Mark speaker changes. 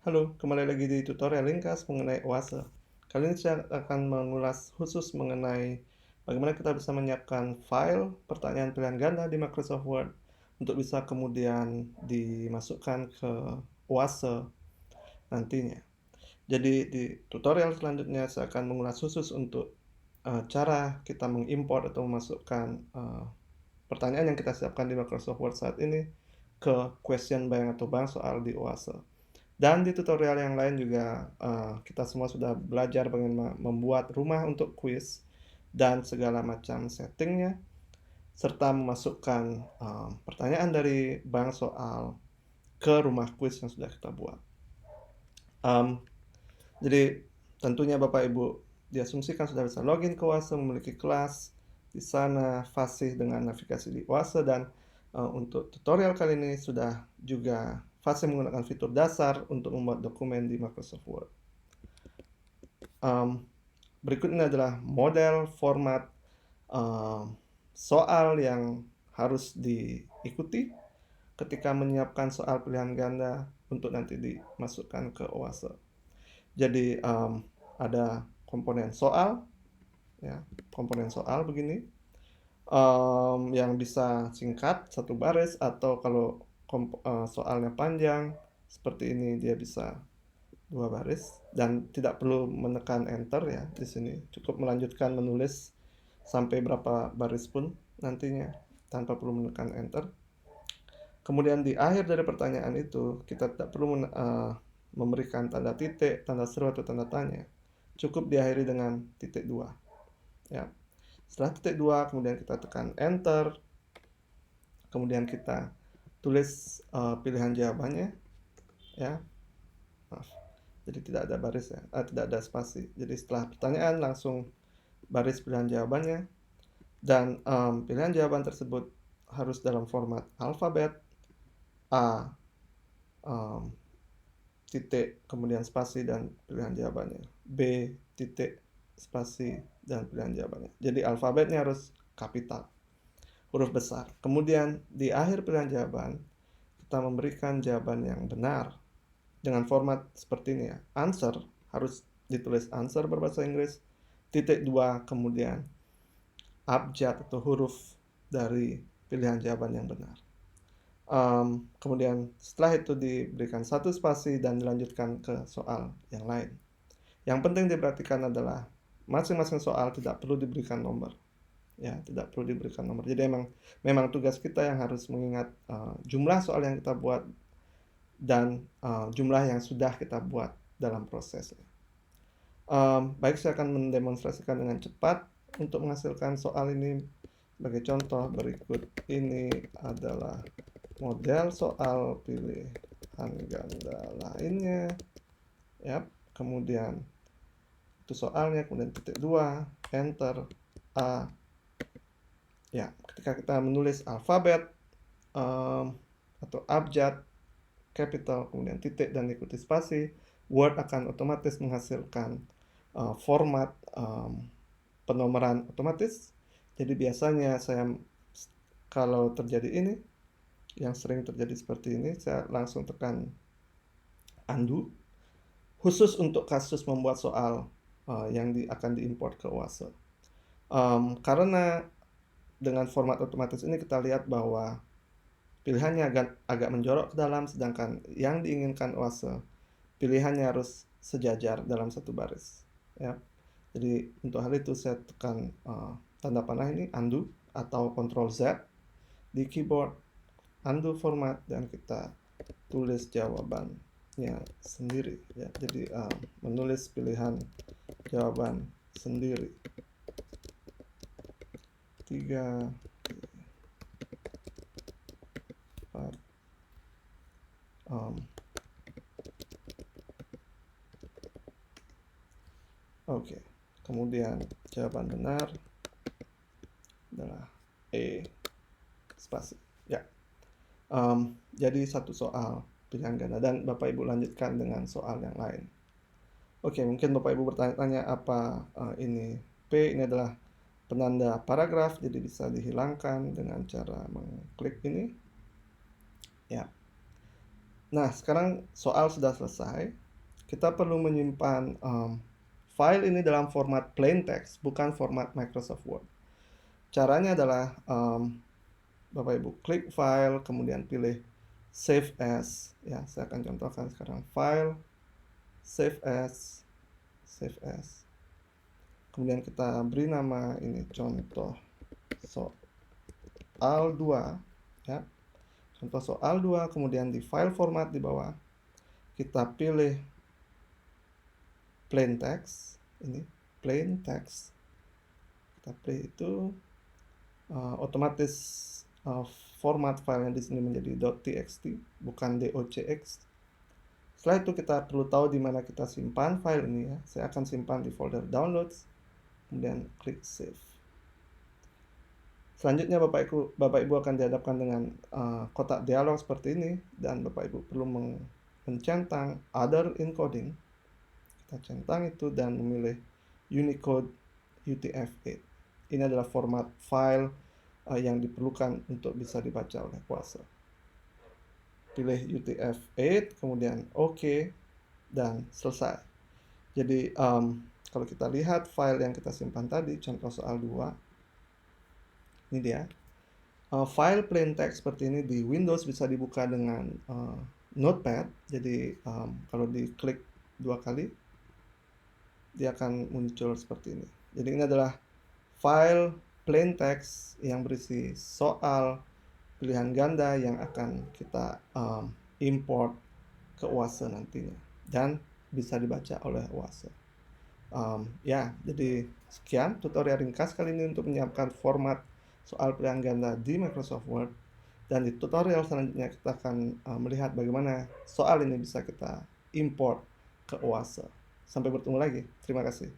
Speaker 1: Halo, kembali lagi di tutorial ringkas mengenai Oase. Kali ini saya akan mengulas khusus mengenai bagaimana kita bisa menyiapkan file pertanyaan pilihan ganda di Microsoft Word untuk bisa kemudian dimasukkan ke Oase nantinya. Jadi di tutorial selanjutnya saya akan mengulas khusus untuk cara kita mengimport atau memasukkan pertanyaan yang kita siapkan di Microsoft Word saat ini ke question bank atau bank soal di Oase. Dan di tutorial yang lain juga kita semua sudah belajar bagaimana membuat rumah untuk kuis dan segala macam settingnya, serta memasukkan pertanyaan dari bank soal ke rumah kuis yang sudah kita buat. Jadi tentunya Bapak Ibu diasumsikan sudah bisa login ke Oase, memiliki kelas di sana, fasih dengan navigasi di Oase, dan untuk tutorial kali ini sudah juga fasih menggunakan fitur dasar untuk membuat dokumen di Microsoft Word. Berikut ini adalah model format soal yang harus diikuti ketika menyiapkan soal pilihan ganda untuk nanti dimasukkan ke Oase. Jadi ada komponen soal, ya, komponen soal begini, yang bisa singkat satu baris, atau kalau soalnya panjang seperti ini dia bisa dua baris, dan tidak perlu menekan enter ya di sini, cukup melanjutkan menulis sampai berapa baris pun nantinya tanpa perlu menekan enter. Kemudian di akhir dari pertanyaan itu kita tidak perlu memberikan tanda titik, tanda seru atau tanda tanya. Cukup diakhiri dengan titik 2. Ya. Setelah titik 2 kemudian kita tekan enter. Kemudian kita tulis pilihan jawabannya, ya. Maaf. Jadi tidak ada baris ya, tidak ada spasi. Jadi setelah pertanyaan langsung baris pilihan jawabannya, dan pilihan jawaban tersebut harus dalam format alfabet A, titik, kemudian spasi, dan pilihan jawabannya. B, titik, spasi, dan pilihan jawabannya. Jadi alfabetnya harus kapital, huruf besar. Kemudian di akhir pilihan jawaban, kita memberikan jawaban yang benar dengan format seperti ini ya. Answer harus ditulis answer berbahasa Inggris, titik 2, kemudian abjad atau huruf dari pilihan jawaban yang benar. Kemudian setelah itu diberikan satu spasi dan dilanjutkan ke soal yang lain. Yang penting diperhatikan adalah masing-masing soal tidak perlu diberikan nomor, ya, tidak perlu diberikan nomor. Jadi memang tugas kita yang harus mengingat jumlah soal yang kita buat dan jumlah yang sudah kita buat dalam prosesnya. Baik, saya akan mendemonstrasikan dengan cepat untuk menghasilkan soal ini. Sebagai contoh, berikut ini adalah model soal pilihan ganda lainnya, ya. Kemudian itu soalnya, kemudian titik 2, enter, A. Ya, ketika kita menulis alfabet atau abjad, capital, kemudian titik, dan ikuti spasi, Word akan otomatis menghasilkan format penomoran otomatis. Jadi biasanya saya, kalau terjadi ini, yang sering terjadi seperti ini, saya langsung tekan undo, khusus untuk kasus membuat soal yang akan diimport ke Oase. Karena dengan format otomatis ini kita lihat bahwa pilihannya agak menjorok ke dalam, sedangkan yang diinginkan Oase pilihannya harus sejajar dalam satu baris, ya. Jadi untuk hal itu saya tekan tanda panah ini, undo, atau Ctrl Z di keyboard, undo format, dan kita tulis jawabannya sendiri, ya. Jadi menulis pilihan jawaban sendiri. 3, 4, oke. Kemudian jawaban benar adalah E, spasi, ya. Jadi satu soal pilihan ganda, dan Bapak Ibu lanjutkan dengan soal yang lain. Oke, mungkin Bapak Ibu bertanya-tanya apa ini P. Ini adalah penanda paragraf, jadi bisa dihilangkan dengan cara mengklik ini, ya. Nah, sekarang soal sudah selesai, kita perlu menyimpan, file ini dalam format plain text, bukan format Microsoft Word. Caranya adalah, Bapak Ibu klik file, kemudian pilih save as, ya, saya akan contohkan sekarang, file, save as, save as. Kemudian kita beri nama ini contoh soal 2, ya. Contoh soal 2, kemudian di file format di bawah, kita pilih plain text, ini plain text. Kita pilih itu, otomatis, format filenya di sini menjadi .txt, bukan docx. Setelah itu kita perlu tahu di mana kita simpan file ini, ya. Saya akan simpan di folder downloads, kemudian klik save. Selanjutnya Bapak Ibu akan dihadapkan dengan, kotak dialog seperti ini, dan Bapak Ibu perlu mencentang other encoding. Kita centang itu dan memilih Unicode UTF-8. Ini adalah format file, yang diperlukan untuk bisa dibaca oleh kuasa. Pilih UTF-8, kemudian OK, dan selesai. Jadi, kalau kita lihat file yang kita simpan tadi, contoh soal 2, ini dia. File plain text seperti ini di Windows bisa dibuka dengan, Notepad. Jadi, kalau diklik 2 kali, dia akan muncul seperti ini. Jadi ini adalah file plain text yang berisi soal pilihan ganda yang akan kita, import ke UASE nantinya, dan bisa dibaca oleh UASE. Ya, jadi sekian tutorial ringkas kali ini untuk menyiapkan format soal pilihan ganda di Microsoft Word, dan di tutorial selanjutnya kita akan, melihat bagaimana soal ini bisa kita import ke UASE. Sampai bertemu lagi, terima kasih.